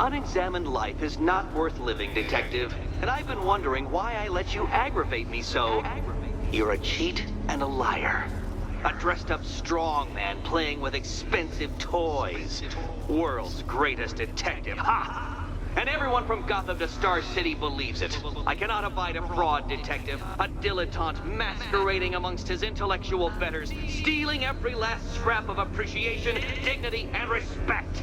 Unexamined life is not worth living, Detective. And I've been wondering why I let you aggravate me so. You're a cheat and a liar. A dressed-up strongman playing with expensive toys. World's greatest detective, ha! And everyone from Gotham to Star City believes it. I cannot abide a fraud detective, a dilettante masquerading amongst his intellectual betters, stealing every last scrap of appreciation, dignity, and respect.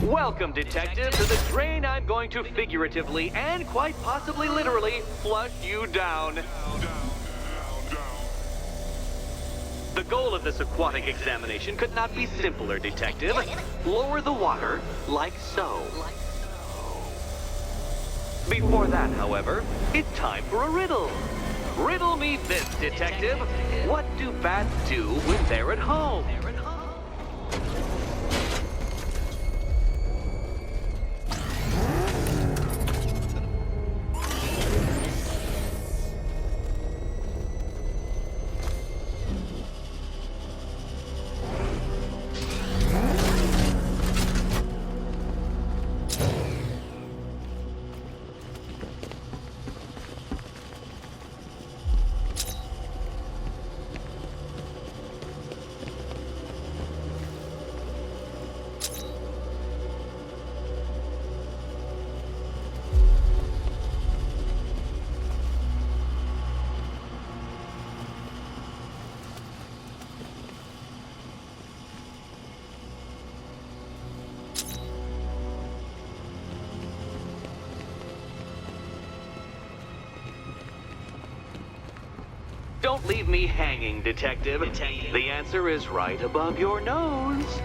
Welcome, Detective, to the drain I'm going to figuratively and quite possibly literally flush you down. The goal of this aquatic examination could not be simpler, Detective. Lower the water like so. Before that, however, it's time for a riddle. Riddle me this, Detective. What do bats do when they're at home? Don't leave me hanging, Detective. The answer is right above your nose.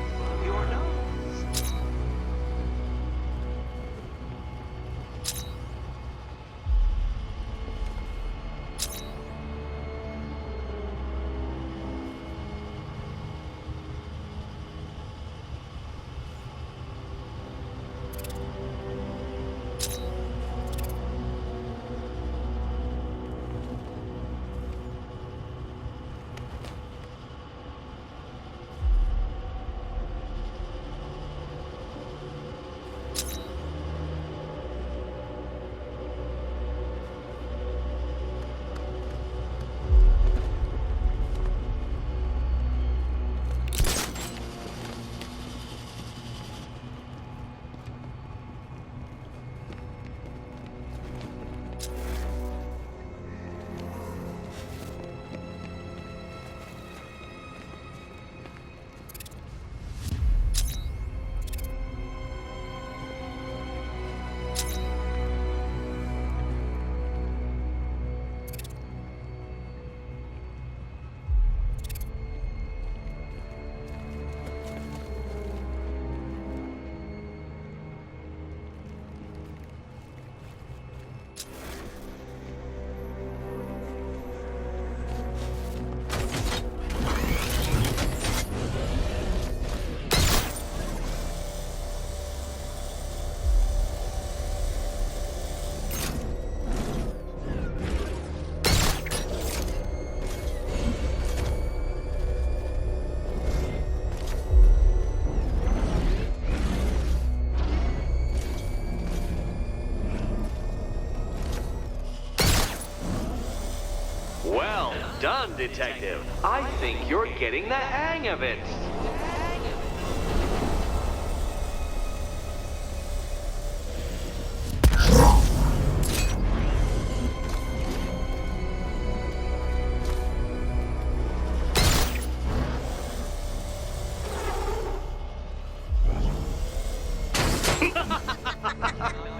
Well done, Detective. I think you're getting the hang of it.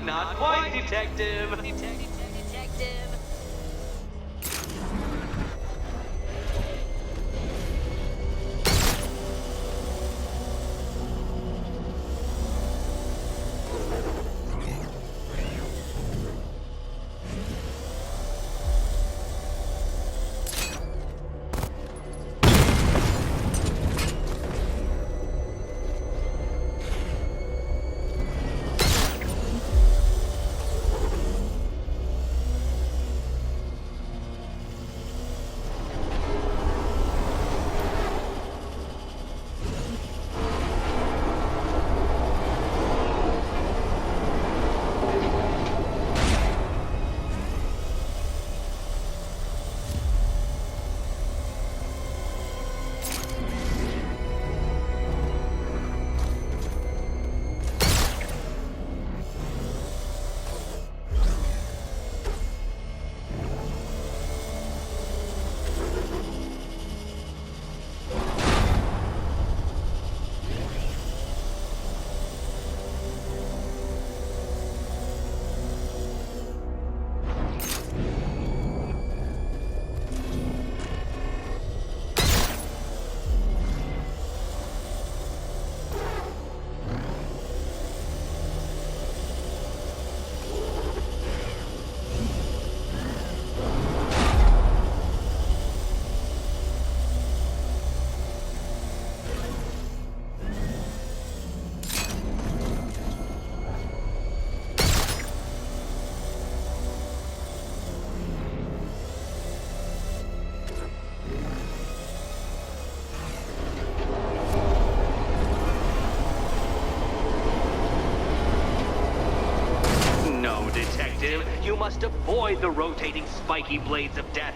Not quite, Detective. Detective. must avoid the rotating spiky blades of death.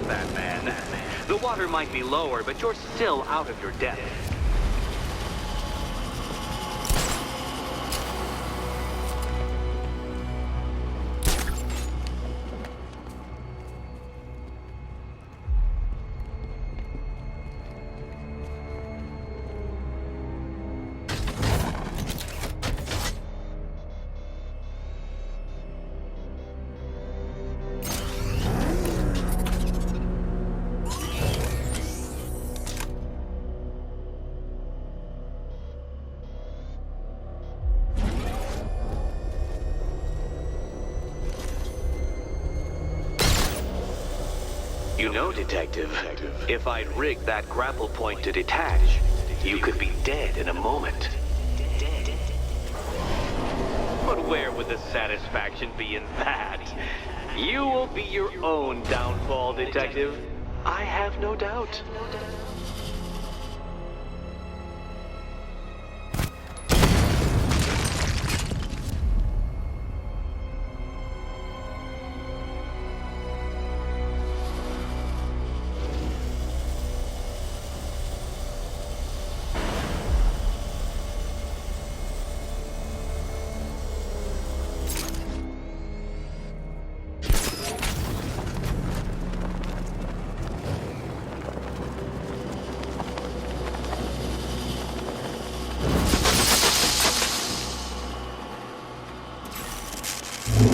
Batman. The water might be lower, but you're still out of your depth. You know, Detective, if I'd rigged that grapple point to detach, you could be dead in a moment. But where would the satisfaction be in that? You will be your own downfall, Detective. I have no doubt.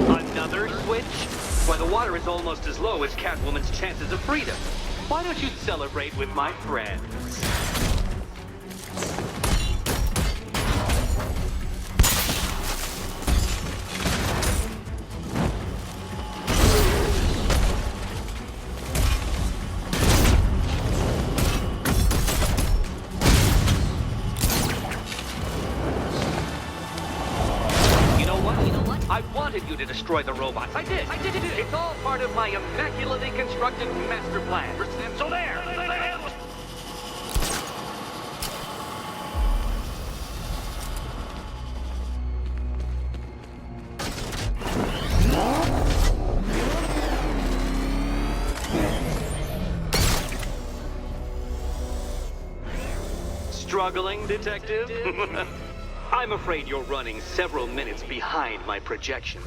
Another switch? Why, the water is almost as low as Catwoman's chances of freedom. Why don't you celebrate with my friends? I wanted you to destroy the robots. I did. It's all part of my immaculately constructed master plan. So there. Struggling, Detective? I'm afraid you're running several minutes behind my projections.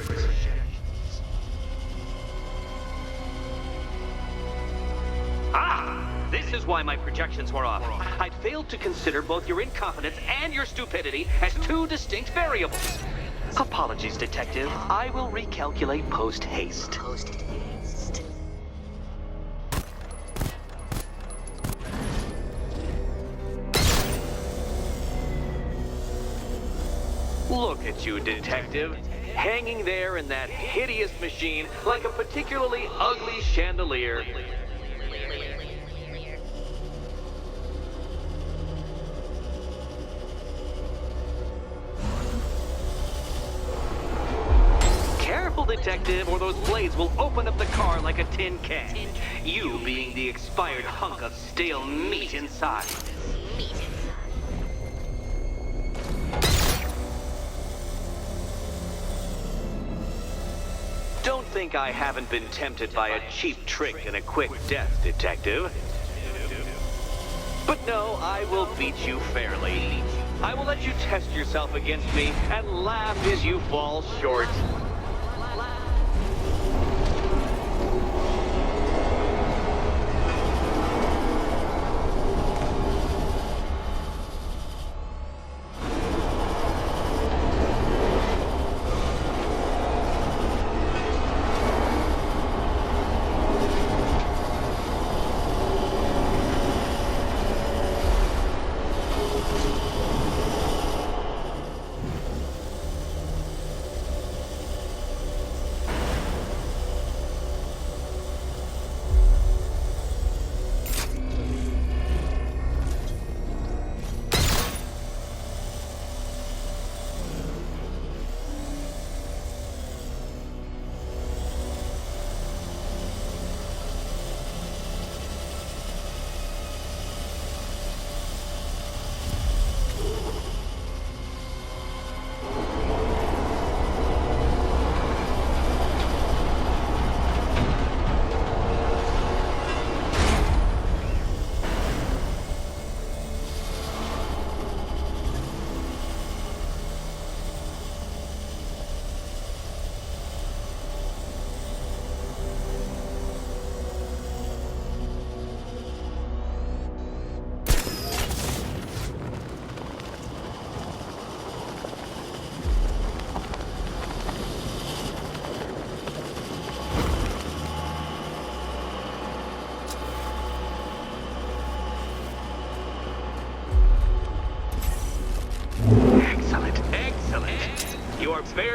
This is why my projections were off. I'd failed to consider both your incompetence and your stupidity as two distinct variables. Apologies, Detective. I will recalculate post-haste. Look at you, Detective, hanging there in that hideous machine like a particularly ugly chandelier. Careful, Detective, or those blades will open up the car like a tin can. You being the expired hunk of stale meat inside. Don't think I haven't been tempted by a cheap trick and a quick death, Detective. But no, I will beat you fairly. I will let you test yourself against me and laugh as you fall short.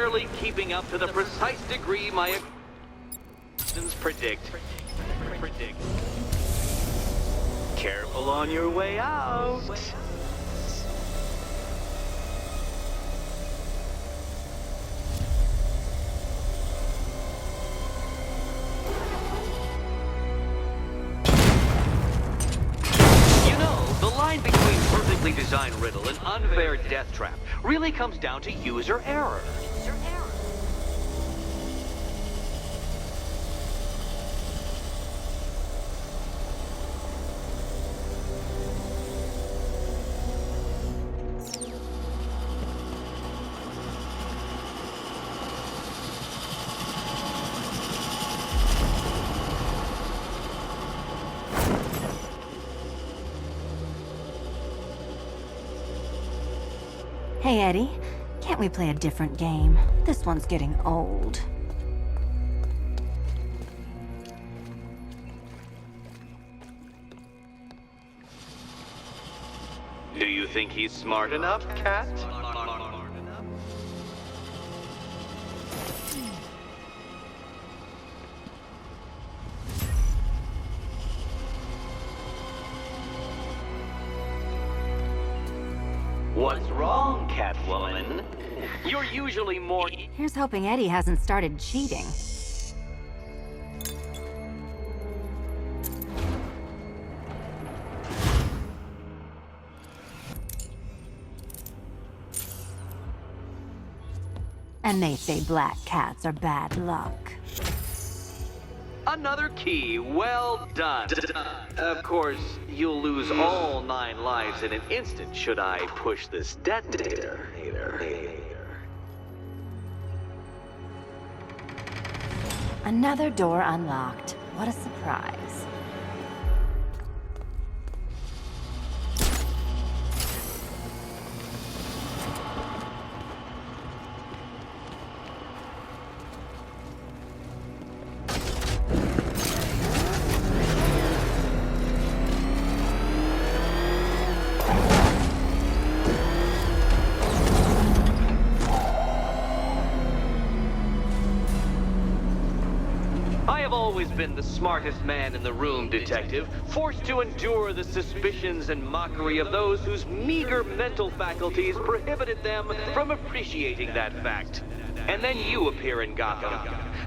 barely keeping up to the precise degree my actions predict. Careful on your way out. The line between perfectly designed riddle and unfair death trap really comes down to user error. Hey, Eddie. Can't we play a different game? This one's getting old. Do you think he's smart enough, Cat? What's wrong, Catwoman? You're usually more... Here's hoping Eddie hasn't started cheating. And they say black cats are bad luck. Another key, well done. Of course, you'll lose all 9 lives in an instant should I push this detonator. Another door unlocked. What a surprise. I've always been the smartest man in the room, Detective, forced to endure the suspicions and mockery of those whose meager mental faculties prohibited them from appreciating that fact. And then you appear in Gotham,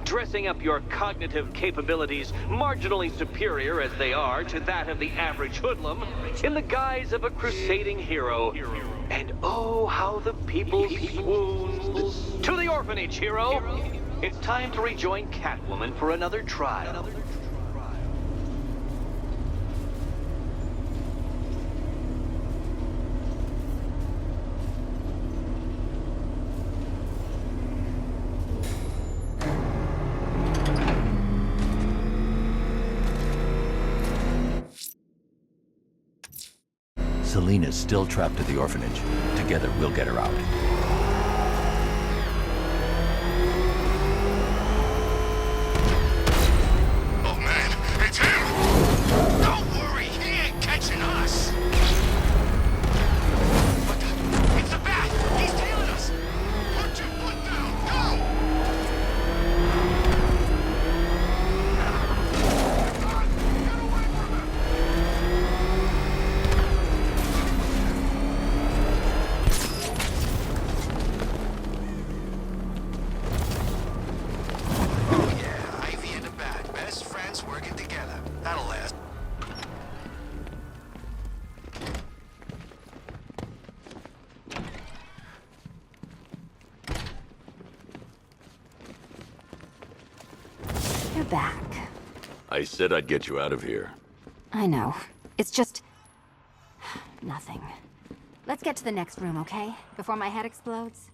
dressing up your cognitive capabilities marginally superior as they are to that of the average hoodlum, in the guise of a crusading hero. And oh, how the people swooned. To the orphanage, hero! It's time to rejoin Catwoman for another trial. Selina's still trapped at the orphanage. Together, we'll get her out. You're back. I said I'd get you out of here. I know. It's just... nothing. Let's get to the next room, okay? Before my head explodes.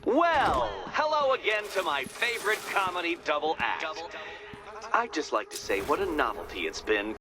Well, hello again to my favorite comedy double act. I'd just like to say what a novelty it's been